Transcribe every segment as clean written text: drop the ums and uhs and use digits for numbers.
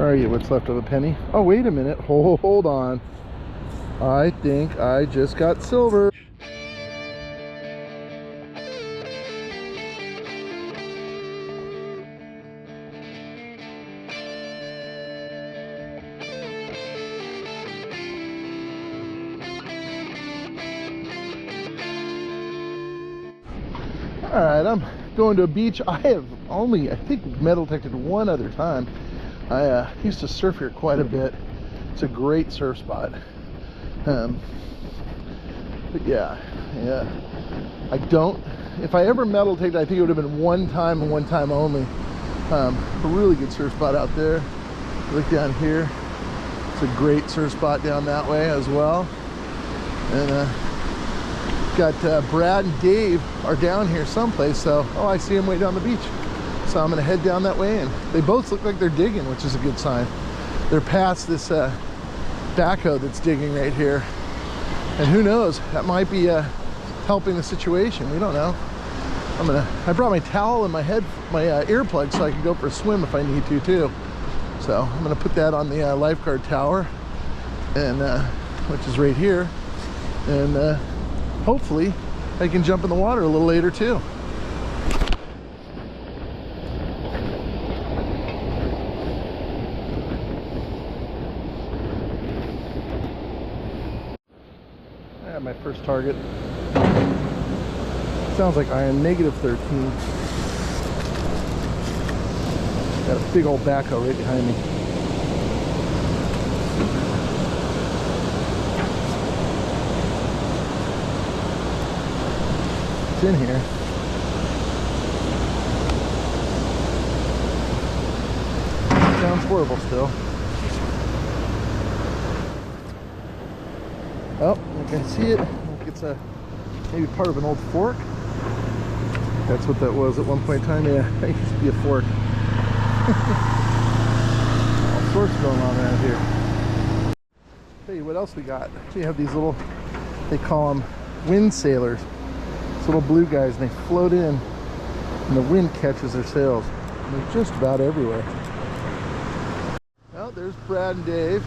are you? What's left of a penny? Oh, wait a minute. Hold on. I think I just got silver. All right, I'm going to a beach. I have only, I think, metal detected one other time. I used to surf here quite a bit. It's a great surf spot. But yeah, I don't, if I ever metal detected, I think it would have been one time and one time only. A really good surf spot out there. Look down here. It's a great surf spot down that way as well. And got Brad and Dave are down here someplace, so I see them way down the beach, so I'm gonna head down that way, and they both look like they're digging, which is a good sign. They're past this backhoe that's digging right here, and who knows, that might be helping the situation. We don't know. I brought my towel and my earplugs so I can go for a swim if I need to too. So I'm gonna put that on the lifeguard tower, and which is right here, and hopefully I can jump in the water a little later too. I have my first target. Sounds like iron -13. Got a big old backhoe right behind me. It's in here. Sounds horrible still. Oh, you can see it. Like it's maybe part of an old fork. That's what that was at one point in time. Yeah, it used to be a fork. All sorts going on around here. Tell you what else we got. We have these little, they call them wind sailors. Little blue guys, and they float in and the wind catches their sails. And they're just about everywhere. Well, there's Brad and Dave.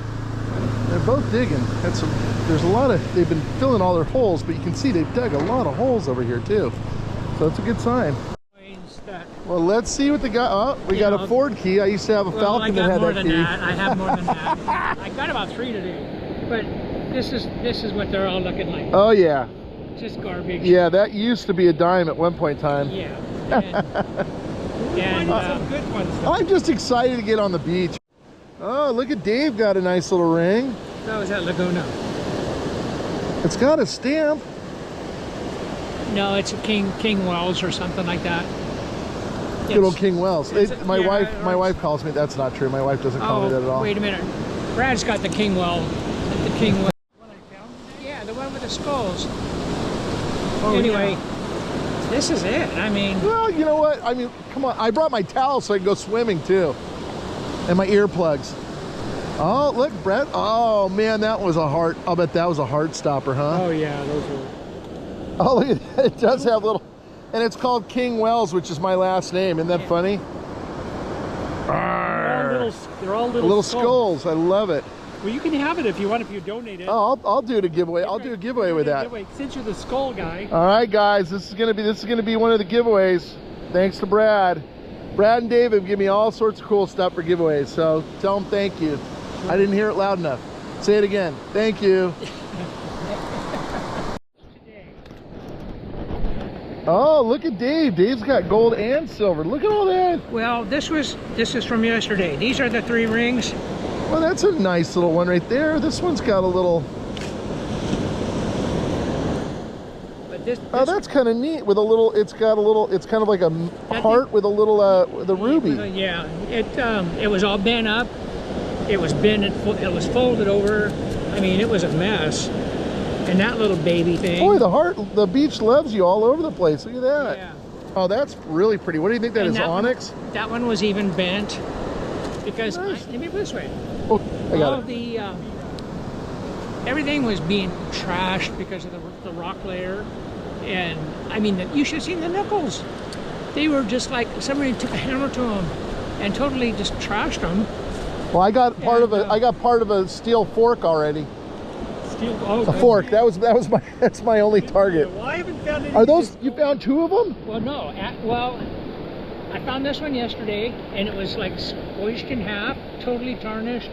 They're both digging. There's a lot of, they've been filling all their holes, but you can see they've dug a lot of holes over here too. So that's a good sign. Well, let's see what the guy, oh, we got a Ford key. I used to have a Falcon that had that key. I have more than that. I got about 3 today, but this is what they're all looking like. Oh yeah. Just garbage. Yeah, that used to be a dime at one point in time. Yeah. And some good ones. I'm just excited to get on the beach. Oh, look at Dave, got a nice little ring. That was at Laguna. It's got a stamp. No, it's a King Wells or something like that. Good old King Wells. My wife calls me. That's not true. My wife doesn't call me that at all. Wait a minute. Brad's got the King Well. The King Well. Yeah, the one with the skulls. Oh, anyway, yeah. This is it. I mean, well, you know what? I mean, come on. I brought my towel so I can go swimming too, and my earplugs. Oh, look, Brett. Oh man, that was a heart. I'll bet that was a heart stopper, huh? Oh yeah, those were. Oh, look at that. It does have little, and it's called King Wells, which is my last name. Isn't that funny? They're all little skulls. I love it. Well, you can have it if you want, if you donate it. Oh, I'll do it a giveaway. I'll do a giveaway with that. Since you're the skull guy. All right, guys, this is gonna be one of the giveaways. Thanks to Brad. Brad and Dave have given me all sorts of cool stuff for giveaways. So tell them thank you. I didn't hear it loud enough. Say it again. Thank you. Oh, look at Dave. Dave's got gold and silver. Look at all that. Well, this is from yesterday. These are the 3 rings. Well, that's a nice little one right there. This one's got a little. But this oh, that's kind of neat. With a little, it's got a little. It's kind of like a heart with a little, with a ruby. Yeah, it was all bent up. It was bent. It was folded over. I mean, it was a mess. And that little baby thing. Boy, the beach loves you all over the place. Look at that. Yeah. Oh, that's really pretty. What do you think that is? Onyx? That one was even bent. Because nice. let me put it this way. Oh, I got all the everything was being trashed because of the rock layer, and I mean you should have seen the nickels. They were just like somebody took a hammer to them and totally just trashed them. Well, I got part of a steel fork already. A fork. That's my only target. Well, I haven't found any. Are those? You found 2 of them? Well, no. I found this one yesterday, and it was like squished in half, totally tarnished.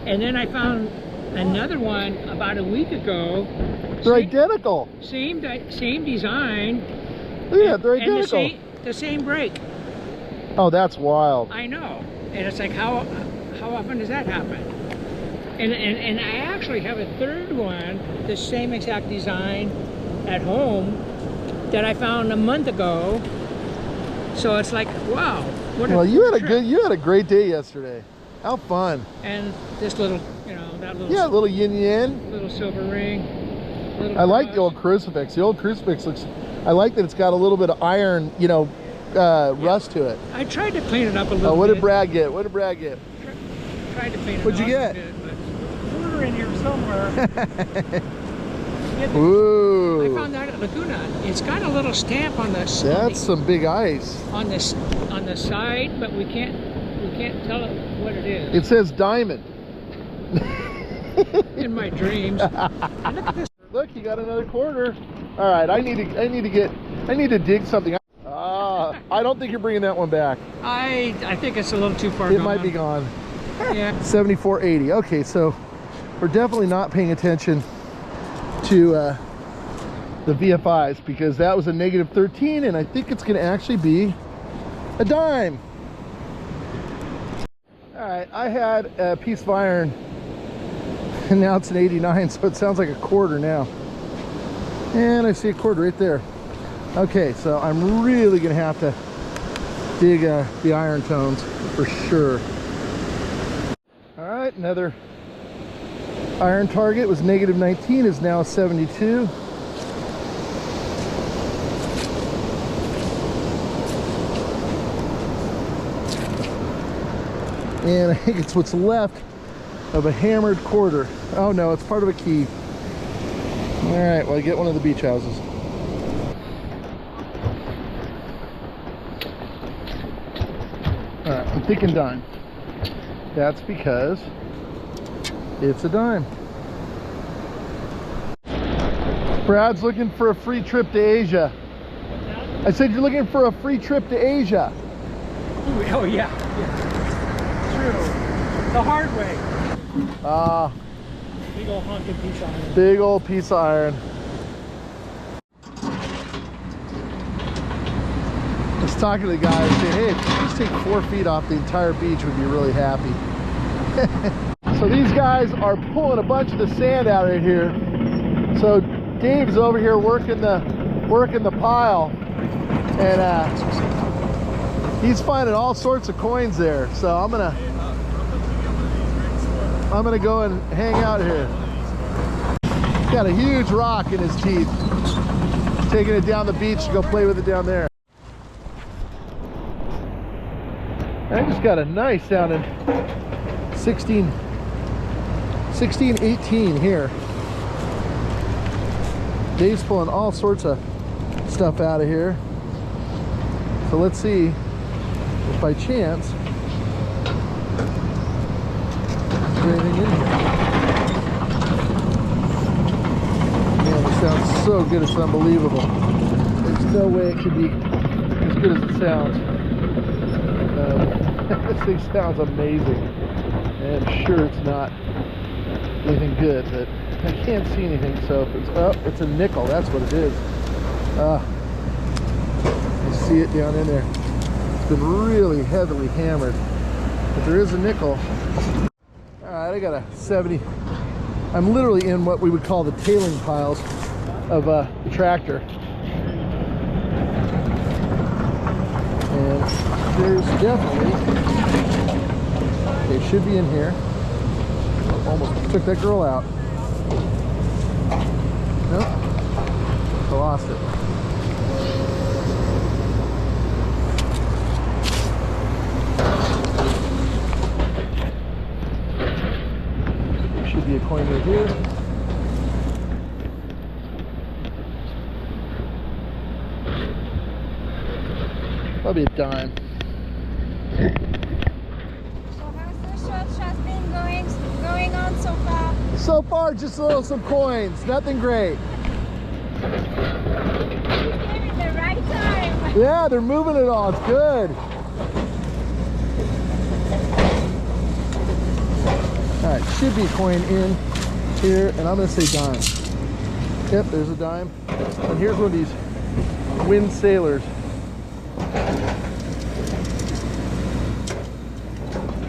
And then I found another one about a week ago. They're identical. Same design. Yeah, they're identical. And the same brake. Oh, that's wild. I know. And it's like, how often does that happen? And I actually have a third one, the same exact design at home that I found a month ago. So it's like, wow. Well, you had a great day yesterday. How fun. And this little, that little. Yeah, little yin yin. Little silver ring. I like the old crucifix. The old crucifix looks, I like that it's got a little bit of iron, rust to it. I tried to clean it up a little bit. Oh, what did Brad get? What did Brad get? Tried to clean it up. What'd you get? Water in here somewhere. Ooh. I found that at Laguna. It's got a little stamp on the. That's some big ice. On the side, but we can't tell it what it is. It says diamond. In my dreams. And look at this. Look, you got another quarter. All right, I need to dig something. I don't think you're bringing that one back. I think it's a little too far. It might be gone. Yeah. 74.80. Okay, so we're definitely not paying attention to the VFIs because that was a -13, and I think it's going to actually be a dime. All right, I had a piece of iron, and now it's an 89, so it sounds like a quarter now. And I see a quarter right there. Okay, so I'm really going to have to dig the iron tones for sure. All right, another iron target was -19, is now 72. And I think it's what's left of a hammered quarter. Oh no, it's part of a key. All right, well, I get one of the beach houses. All right, I'm thinking dime. That's because it's a dime. Brad's looking for a free trip to Asia. I said you're looking for a free trip to Asia. Ooh, oh yeah. True. The hard way. Big old honking piece of iron. Big old piece of iron. I was talking to the guy and saying, hey, if you just take 4 feet off the entire beach, we'd be really happy. So these guys are pulling a bunch of the sand out of here. So Dave's over here working the pile, and he's finding all sorts of coins there. So I'm gonna go and hang out here. Got a huge rock in his teeth. Taking it down the beach to go play with it down there. I just got a nice down in 18 here. Dave's pulling all sorts of stuff out of here. So let's see if by chance there's anything in here. Man, it sounds so good, it's unbelievable. There's no way it could be as good as it sounds. This thing sounds amazing. And I'm sure it's not anything good, but I can't see anything. So if it's a nickel, that's what it is. You see it down in there. It's been really heavily hammered, but there is a nickel. All right, I got a 70. I'm literally in what we would call the tailing piles of the tractor. And there's definitely, it should be in here. Almost took that girl out. Nope, I lost it. There should be a coin right here. Probably a dime. So how's this shot far, just some coins. Nothing great. You came at the right time. Yeah, they're moving it all. It's good. All right, should be a coin in here, and I'm gonna say dime. Yep, there's a dime. And here's one of these wind sailors.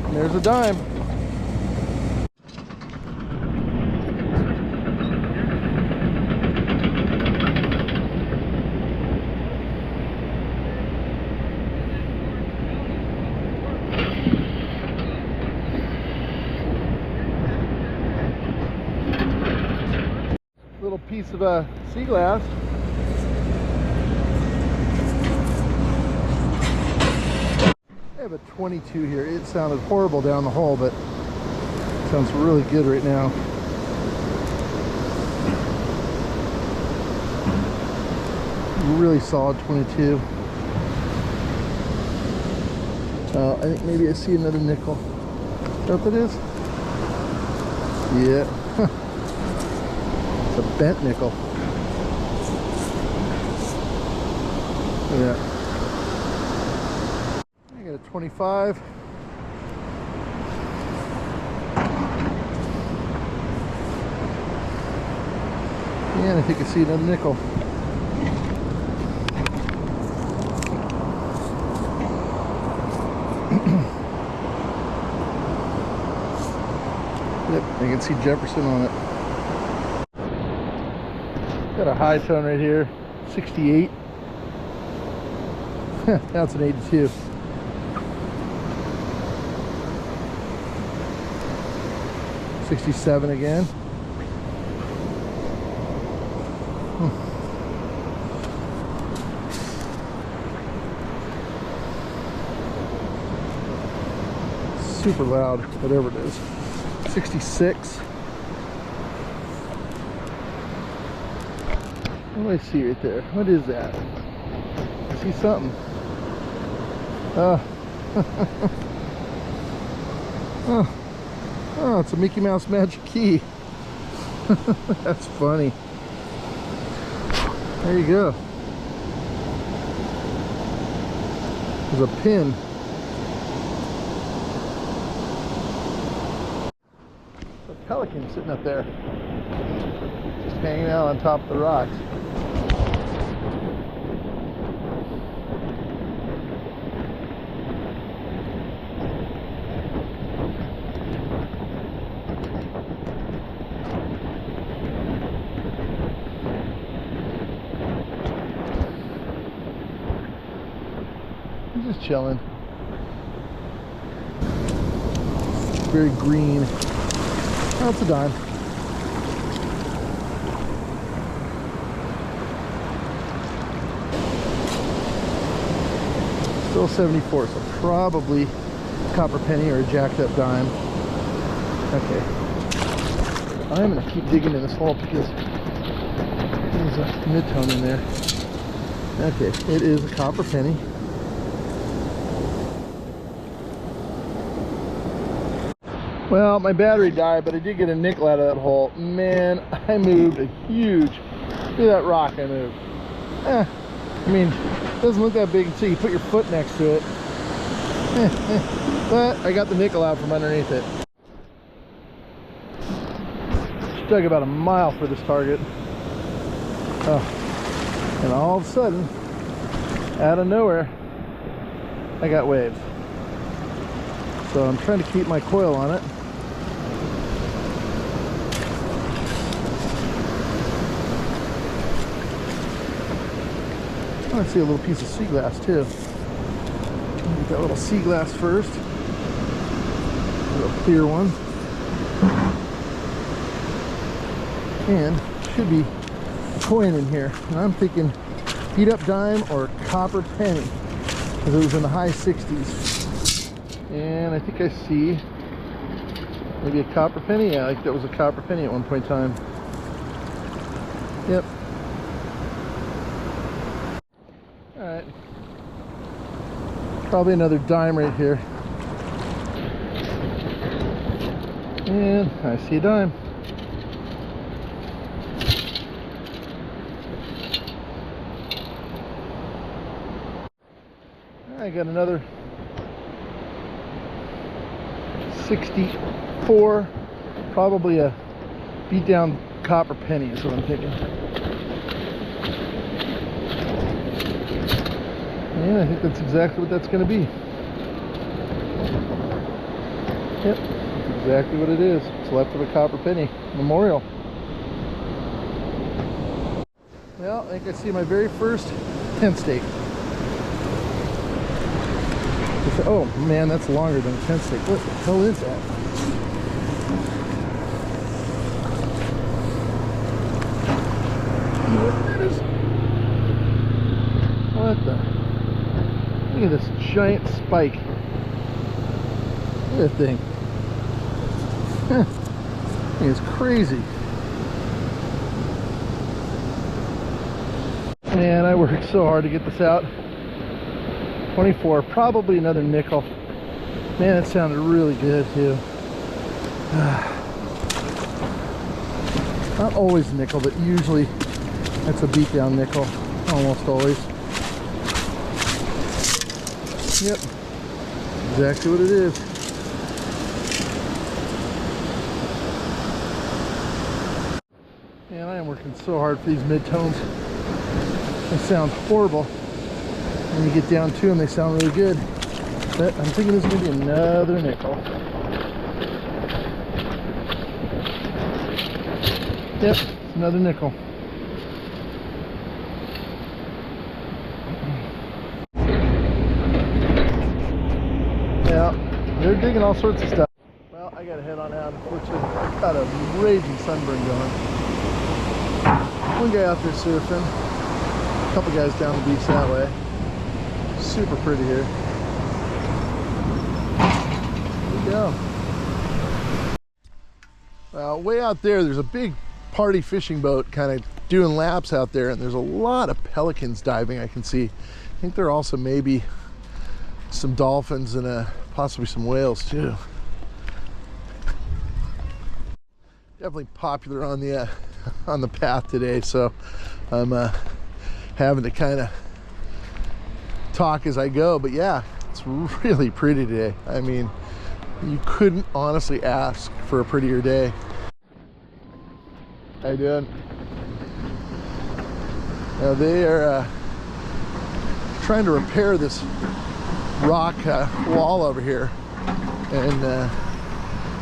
And there's a dime. Little piece of sea glass. I have a 22 here. It sounded horrible down the hole, but it sounds really good right now. Really solid 22. I think maybe I see another nickel. Is that what that is? Yeah. It's a bent nickel. Look at that. I got a 25. And I think I see another nickel. Yep, I can see Jefferson on it. Got a high tone right here, 68. That's an 82. $67 again. Super loud, whatever it is. 66. What do I see right there? What is that? I see something. Oh, it's a Mickey Mouse magic key. That's funny. There you go. There's a pin. It's a pelican sitting up there, just hanging out on top of the rocks. Just chilling. Very green. Oh, it's a dime. Still 74, so probably copper penny or a jacked up dime. Okay. I'm gonna keep digging in this hole because there's a mid-tone in there. Okay, it is a copper penny. Well, my battery died, but I did get a nickel out of that hole. Man, I moved a huge, look at that rock I moved. I mean, it doesn't look that big until you put your foot next to it. But I got the nickel out from underneath it. Just dug about a mile for this target. Oh, and all of a sudden, out of nowhere, I got waves. So I'm trying to keep my coil on it. I want to see a little piece of sea glass too. Get that little sea glass first. A little clear one. And should be a coin in here. And I'm thinking beat up dime or copper penny, because it was in the high 60s. And I think I see maybe a copper penny. Yeah, I think that was a copper penny at one point in time. Yep. Alright. Probably another dime right here. And I see a dime. I got another 64, probably a beat down copper penny is what I'm thinking. And I think that's exactly what that's going to be. Yep, that's exactly what it is. It's left of a copper penny memorial. Well, I think I see my very first tent stake. Oh man, that's longer than a tent stake. What the hell is that? What the? Look at this giant spike. Look at that thing. That thing is crazy. Man, I worked so hard to get this out. 24, probably another nickel. Man, it sounded really good too. Not always nickel, but usually it's a beat down nickel. Almost always. Yep, exactly what it is. Man, I am working so hard for these mid-tones. They sound horrible. When you get down to them, they sound really good. But I'm thinking this is going to be another nickel. Yep, another nickel. Yeah, they're digging all sorts of stuff. Well, I got to head on out. Unfortunately, I've got a raging sunburn going. One guy out there surfing. A couple guys down the beach that way. Super pretty here. There we go. Well, way out there's a big party fishing boat kind of doing laps out there, and there's a lot of pelicans diving I can see. I think there are also maybe some dolphins and possibly some whales too. Definitely popular on the path today, so I'm having to kind of talk as I go. But yeah, it's really pretty today. I mean, you couldn't honestly ask for a prettier day. How you doing? Now they are trying to repair this rock wall over here, and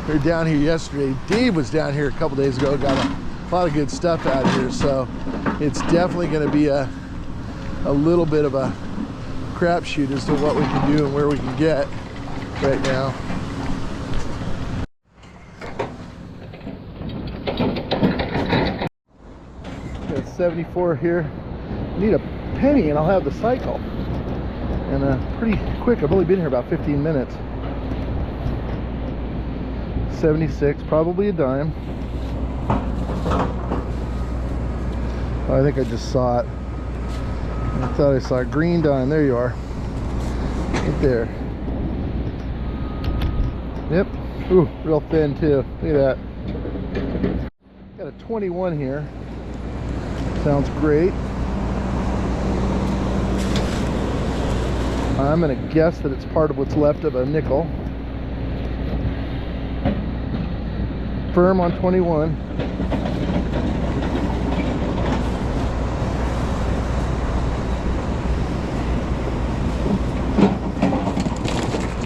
we were down here yesterday. Dave was down here a couple days ago, got a lot of good stuff out of here, so it's definitely going to be a little bit of a crapshoot as to what we can do and where we can get right now. Got 74 here. Need a penny and I'll have the cycle. And pretty quick. I've only been here about 15 minutes. 76, probably a dime. Oh, I think I just saw it. I thought I saw a green dime. There you are. Right there. Yep. Ooh, real thin too. Look at that. Got a 21 here. Sounds great. I'm going to guess that it's part of what's left of a nickel. Firm on 21.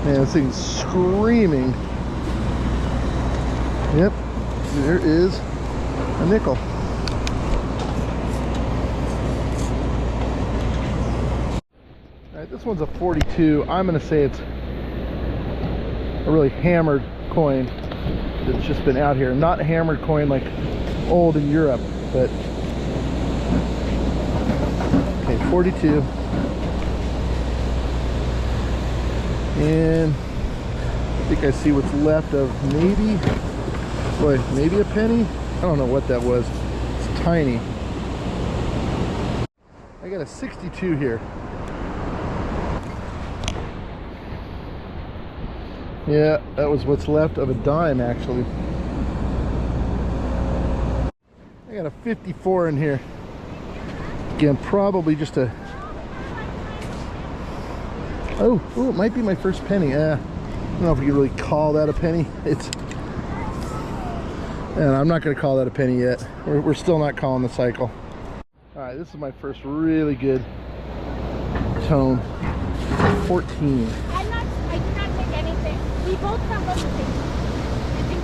Man, this thing's screaming. Yep, there is a nickel. Alright, this one's a 42. I'm going to say it's a really hammered coin that's just been out here. Not a hammered coin like old in Europe, but okay, 42. And I think I see what's left of maybe a penny. I don't know what that was. It's tiny. I got a 62 here. Yeah, that was what's left of a dime, actually. I got a 54 in here. Again, probably just a Oh, it might be my first penny. I don't know if you really call that a penny. And I'm not going to call that a penny yet. We're still not calling the cycle. All right, this is my first really good tone. 14. I do not take anything. We both come from the same. I think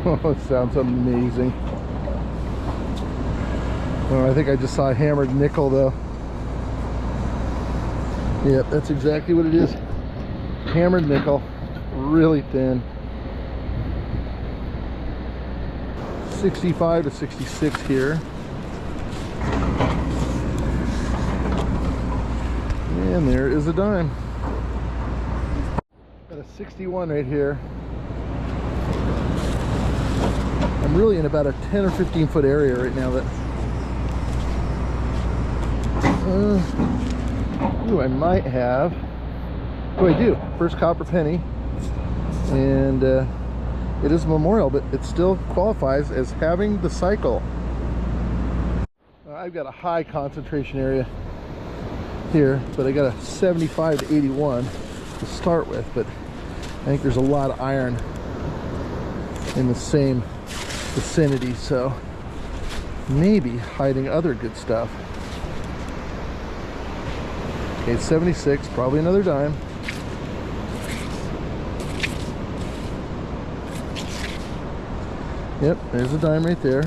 so. Oh, it sounds amazing. Oh, I think I just saw a hammered nickel though. Yep, that's exactly what it is. Hammered nickel, really thin. 65 to 66 here. And there is a dime. Got a 61 right here. I'm really in about a 10 or 15 foot area right now that ooh, I might have. Oh, I do. First copper penny. And it is a memorial, but it still qualifies as having the cycle. I've got a high concentration area here, but I got a 75 to 81 to start with, but I think there's a lot of iron in the same vicinity, so maybe hiding other good stuff. Okay, 76, probably another dime. Yep, there's a dime right there.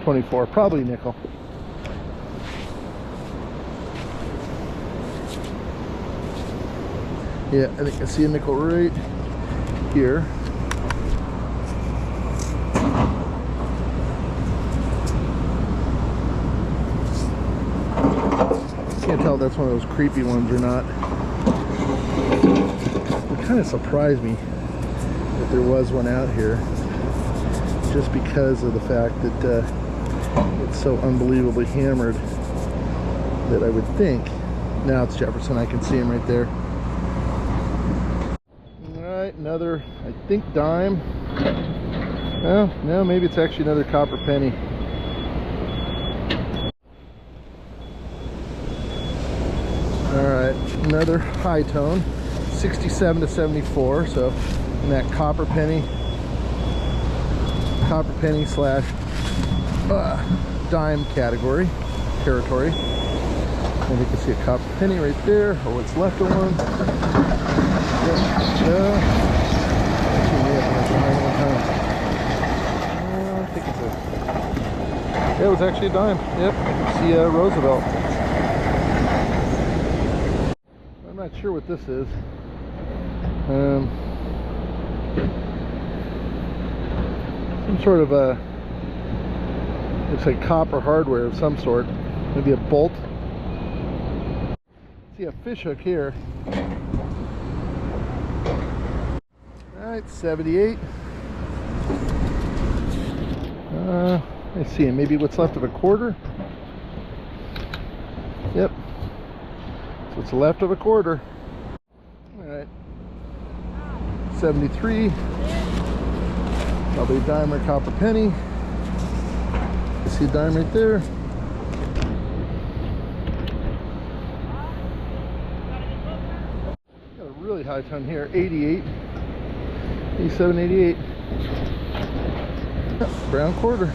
$24, probably nickel. Yeah, I think I see a nickel right here. Can't tell if that's one of those creepy ones or not. It kind of surprised me that there was one out here, just because of the fact that it's so unbelievably hammered that I would think. Now it's Jefferson, I can see him right there. Alright, another, I think, dime. Well, no, maybe it's actually another copper penny. Alright, another high tone, 67 to 74, so in that copper penny slash dime territory. And you can see a copper penny right there, or what's left of one. I think it's yeah, it was actually a dime. Yep, I can see Roosevelt. I'm not sure what this is. Some sort of a, looks like copper hardware of some sort. Maybe a bolt. See a fish hook here. Alright, 78. I see, maybe what's left of a quarter. Yep. So it's left of a quarter. Alright. 73. Probably a dime or copper penny. You see a dime right there. Got a really high ton here. 88. 87, 88. Brown quarter.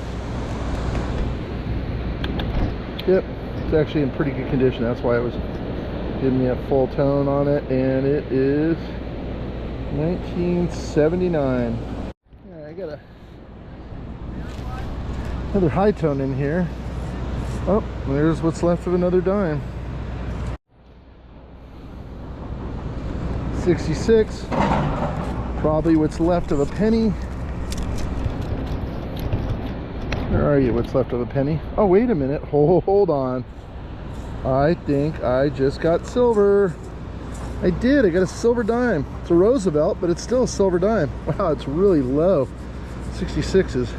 Yep, it's actually in pretty good condition. That's why it was giving me a full tone on it, and it is 1979. Yeah, I got another high tone in here. Oh, there's what's left of another dime. 66. Probably what's left of a penny. Where are you? What's left of a penny? Oh, wait a minute. Hold on. I think I just got silver. I did. I got a silver dime. It's a Roosevelt, but it's still a silver dime. Wow, it's really low. 66 is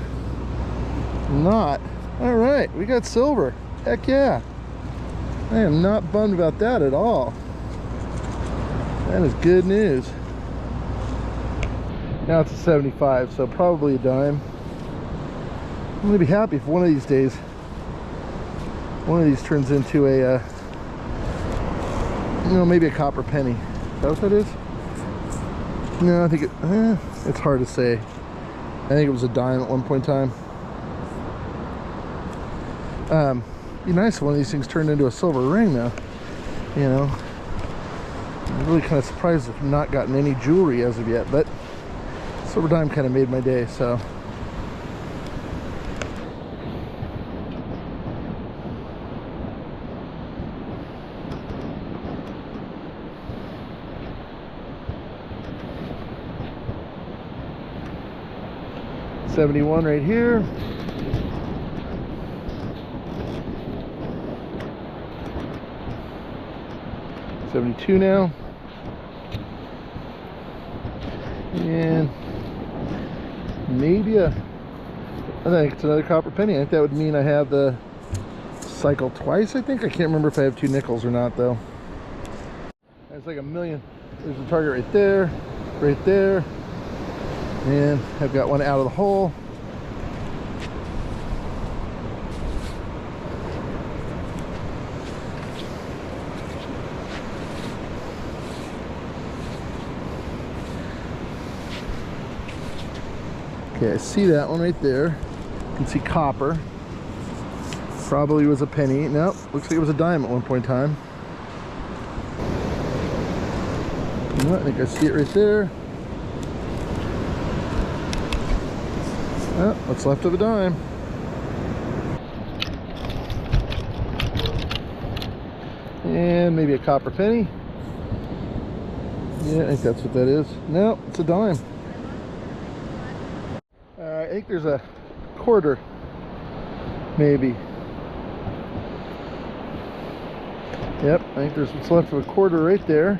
not. All right, we got silver. Heck yeah. I am not bummed about that at all. That is good news. Now it's a 75, so probably a dime. I'm gonna be happy if one of these days one of these turns into a you know, maybe a copper penny. Is that what that is? No, I think it's hard to say. I think it was a dime at one point in time. Be nice if one of these things turned into a silver ring though. You know, I'm really kind of surprised I've not gotten any jewelry as of yet, but silver dime kind of made my day, so. $71 right here. $72 now. And maybe I think it's another copper penny. I think that would mean I have the cycle twice, I think. I can't remember if I have 2 nickels or not though. It's like a million. There's the target right there, right there. And I've got one out of the hole. Okay, I see that one right there. You can see copper. Probably was a penny. Nope, looks like it was a dime at one point in time. I think I see it right there. Oh, what's left of a dime. And maybe a copper penny. Yeah, I think that's what that is. No, it's a dime. I think there's a quarter, maybe. Yep, I think there's what's left of a quarter right there.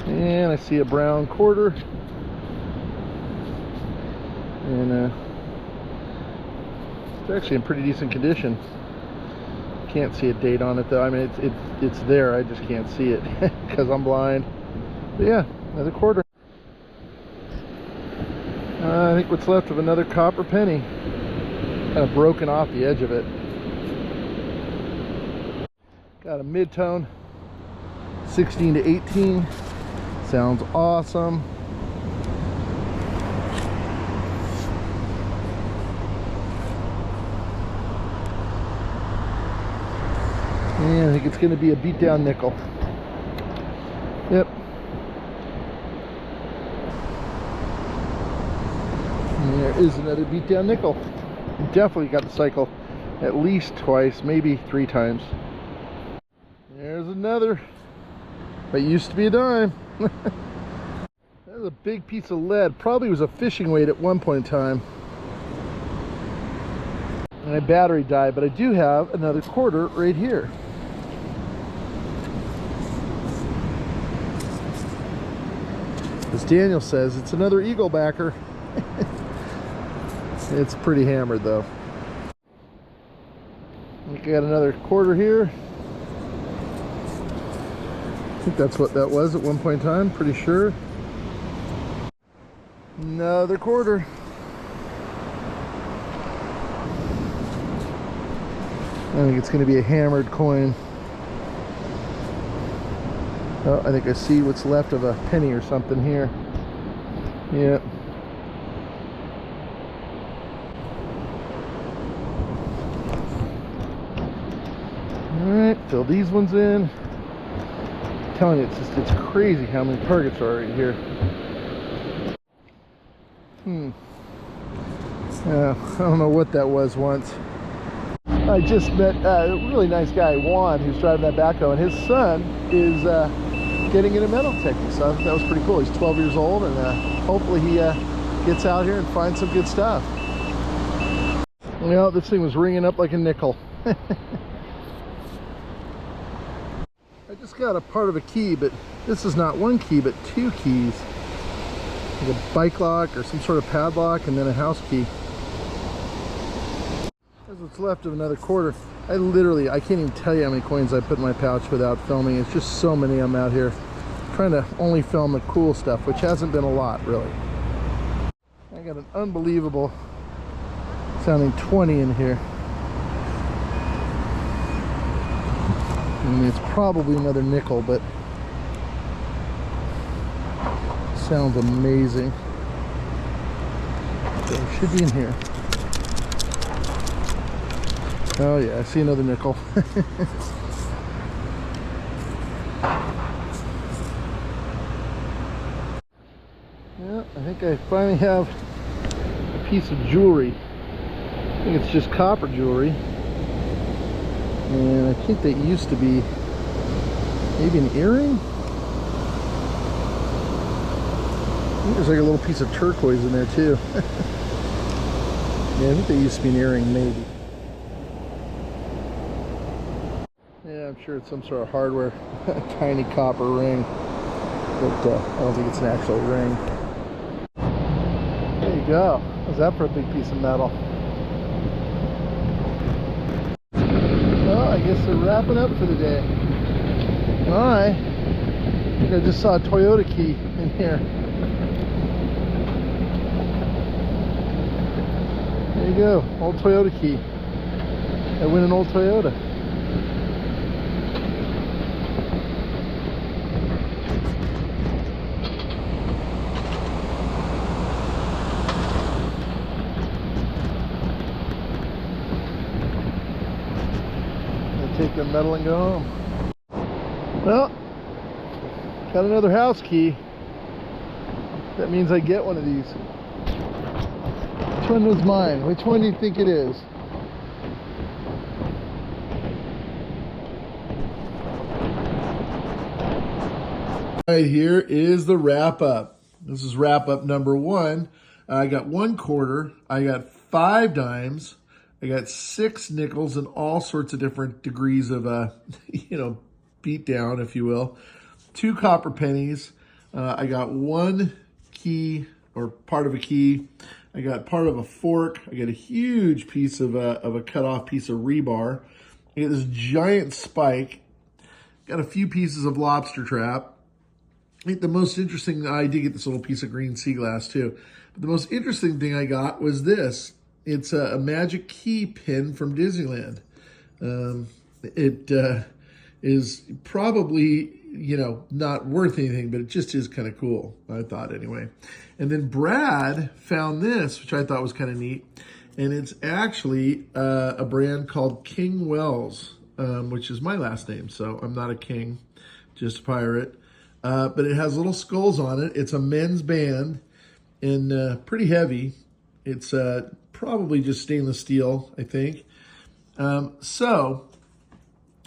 And I see a brown quarter. And it's actually in pretty decent condition. Can't see a date on it though. I mean, it's there. I just can't see it because I'm blind. But yeah, another quarter. I think what's left of another copper penny. Kind of broken off the edge of it. Got a mid-tone, 16 to 18. Sounds awesome. And I think it's going to be a beat down nickel. Yep. And there is another beat down nickel. Definitely got the cycle at least twice, maybe 3 times. There's another. That used to be a dime. That's a big piece of lead. Probably was a fishing weight at one point in time. And my battery died, but I do have another quarter right here. As Daniel says, it's another eagle backer. It's pretty hammered though. I think I got another quarter here. I think that's what that was at one point in time, pretty sure. Another quarter. I think it's going to be a hammered coin. Oh, I think I see what's left of a penny or something here. Yep. Alright, fill these ones in. I'm telling you, it's crazy how many targets are right here. I don't know what that was once. I just met a really nice guy, Juan, who's driving that backhoe, and his son is getting into metal detecting, so I think that was pretty cool. He's 12 years old, and hopefully he gets out here and finds some good stuff. Well, this thing was ringing up like a nickel. I just got a part of a key, but this is not one key, but 2 keys. Like a bike lock or some sort of padlock, and then a house key. There's what's left of another quarter. I can't even tell you how many coins I put in my pouch without filming. It's just so many. I'm out here trying to only film the cool stuff, which hasn't been a lot, really. I got an unbelievable sounding 20 in here. I mean, it's probably another nickel, but sounds amazing. So it should be in here. Oh yeah, I see another nickel. Yeah, I think I finally have a piece of jewelry. I think it's just copper jewelry. And I think that used to be maybe an earring? I think there's like a little piece of turquoise in there too. Yeah, I think that used to be an earring, maybe. Yeah, I'm sure it's some sort of hardware. Tiny copper ring. But I don't think it's an actual ring. There you go. How's that for a big piece of metal? Well, I guess they're wrapping up for the day. Alright. I think I just saw a Toyota key in here. There you go. Old Toyota key. I win an old Toyota. Take the metal and go home. Well, got another house key. That means I get one of these. Which one was mine? Which one do you think it is? Right, here is the wrap up. This is wrap up number 1. I got 1 quarter. I got 5 dimes. I got 6 nickels and all sorts of different degrees of, beat down, if you will. 2 copper pennies. I got 1 key, or part of a key. I got part of a fork. I got a huge piece of a cut off piece of rebar. I got this giant spike. Got a few pieces of lobster trap. I think the most interesting, I did get this little piece of green sea glass too. But the most interesting thing I got was this. It's a magic key pin from Disneyland. It is probably, not worth anything, but it just is kind of cool, I thought anyway. And then Brad found this, which I thought was kind of neat. And it's actually a brand called King Wells, which is my last name. So I'm not a king, just a pirate. But it has little skulls on it. It's a men's band and pretty heavy. It's probably just stainless steel, I think. So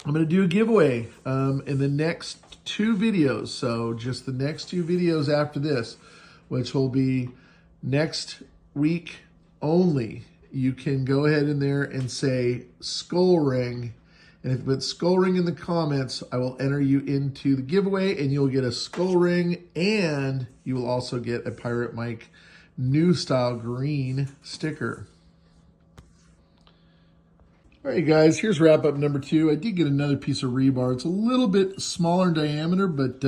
I'm going to do a giveaway in the next 2 videos. So just the next 2 videos after this, which will be next week only. You can go ahead in there and say skull ring. And if you put skull ring in the comments, I will enter you into the giveaway and you'll get a skull ring and you will also get a Pirate Mike new style green sticker. All right, guys, here's wrap up number 2. I did get another piece of rebar. It's a little bit smaller in diameter, but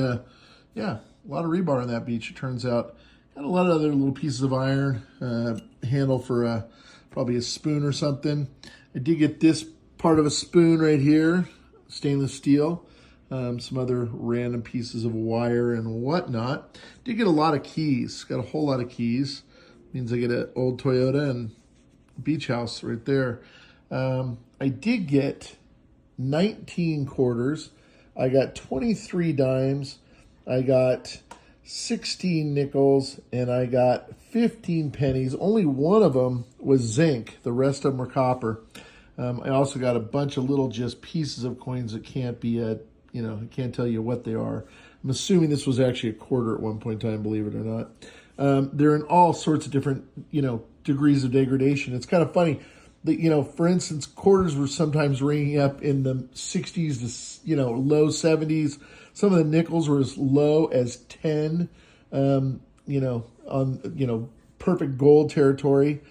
yeah, a lot of rebar on that beach, it turns out. Got a lot of other little pieces of iron, handle for probably a spoon or something. I did get this part of a spoon right here, stainless steel. Some other random pieces of wire and whatnot. Did get a lot of keys, got a whole lot of keys. Means I get an old Toyota and beach house right there. I did get 19 quarters. I got 23 dimes. I got 16 nickels and I got 15 pennies. Only one of them was zinc. The rest of them were copper. I also got a bunch of little just pieces of coins that can't be I can't tell you what they are. I'm assuming this was actually a quarter at one point in time, believe it or not. They're in all sorts of different, degrees of degradation. It's kind of funny that, for instance, quarters were sometimes ringing up in the 60s to, low 70s. Some of the nickels were as low as 10, on, perfect gold territory.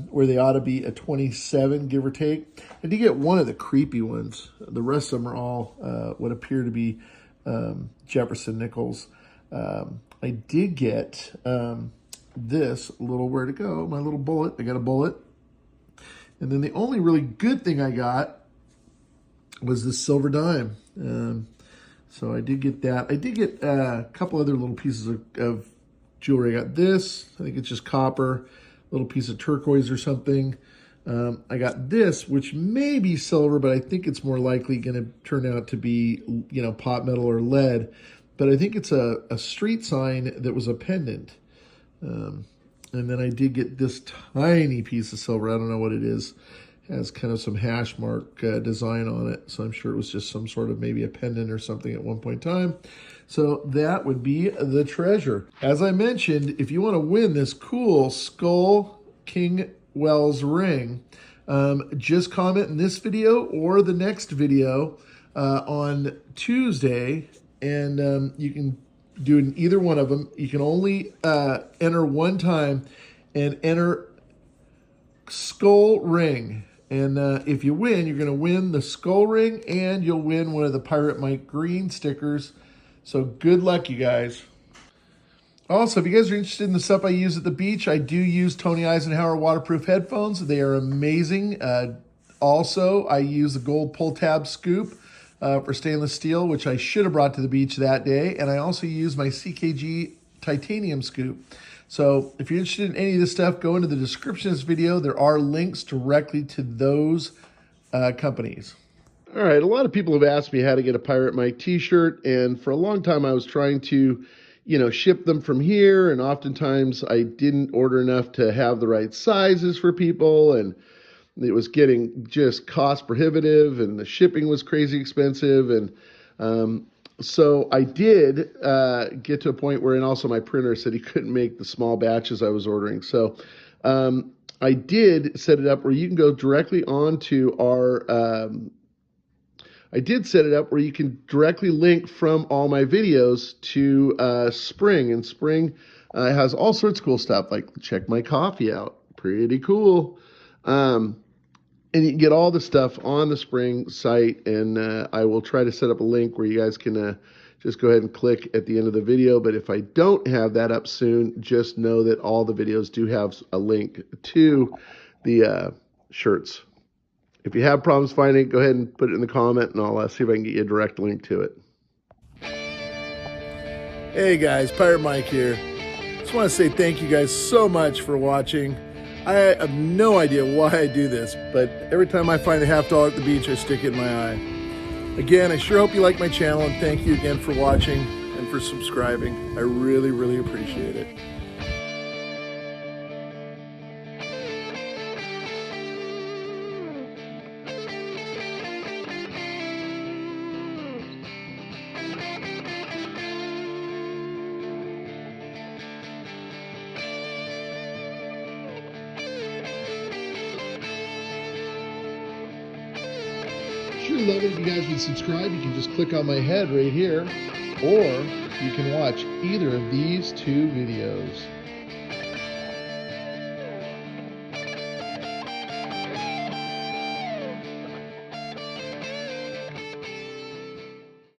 where they ought to be a 27, give or take. I did get one of the creepy ones. The rest of them are all what appear to be Jefferson nickels. I did get this little, where to go, my little bullet. I got a bullet. And then the only really good thing I got was this silver dime. So I did get that. I did get a couple other little pieces of jewelry. I got this, I think it's just copper, little piece of turquoise or something. I got this, which may be silver, but I think it's more likely going to turn out to be, you know, pot metal or lead. But I think it's a street sign that was a pendant. And then I did get this tiny piece of silver. I don't know what it is. It has kind of some hash mark design on it. So I'm sure it was just some sort of maybe a pendant or something at one point in time. So that would be the treasure. As I mentioned, if you want to win this cool Skull King Wells ring, just comment in this video or the next video on Tuesday, and you can do it in either one of them. You can only enter one time and enter skull ring. And if you win, you're going to win the skull ring and you'll win one of the Pirate Mike green stickers. So good luck, you guys. Also, if you guys are interested in the stuff I use at the beach, I do use Tony Eisenhower waterproof headphones. They are amazing. Also, I use the gold Pulltab scoop for stainless steel, which I should have brought to the beach that day. And I also use my CKG titanium scoop. So if you're interested in any of this stuff, go into the description of this video. There are links directly to those companies. All right, a lot of people have asked me how to get a Pirate Mike t-shirt. And for a long time, I was trying to, you know, ship them from here. And oftentimes I didn't order enough to have the right sizes for people. And it was getting just cost prohibitive, and the shipping was crazy expensive. And so I did get to a point where, and also my printer said he couldn't make the small batches I was ordering. So I did set it up where you can go directly onto our, I did set it up where you can directly link from all my videos to Spring. And Spring has all sorts of cool stuff, like check my coffee out. Pretty cool. And you can get all the stuff on the Spring site, and I will try to set up a link where you guys can just go ahead and click at the end of the video. But if I don't have that up soon, just know that all the videos do have a link to the shirts. If you have problems finding it, go ahead and put it in the comment, and I'll see if I can get you a direct link to it. Hey guys, Pirate Mike here. Just want to say thank you guys so much for watching. I have no idea why I do this, but every time I find a $50 at the beach, I stick it in my eye. Again, I sure hope you like my channel, and thank you again for watching and for subscribing. I really, really appreciate it. Sure love it if you guys would subscribe. You can just click on my head right here, or you can watch either of these two videos.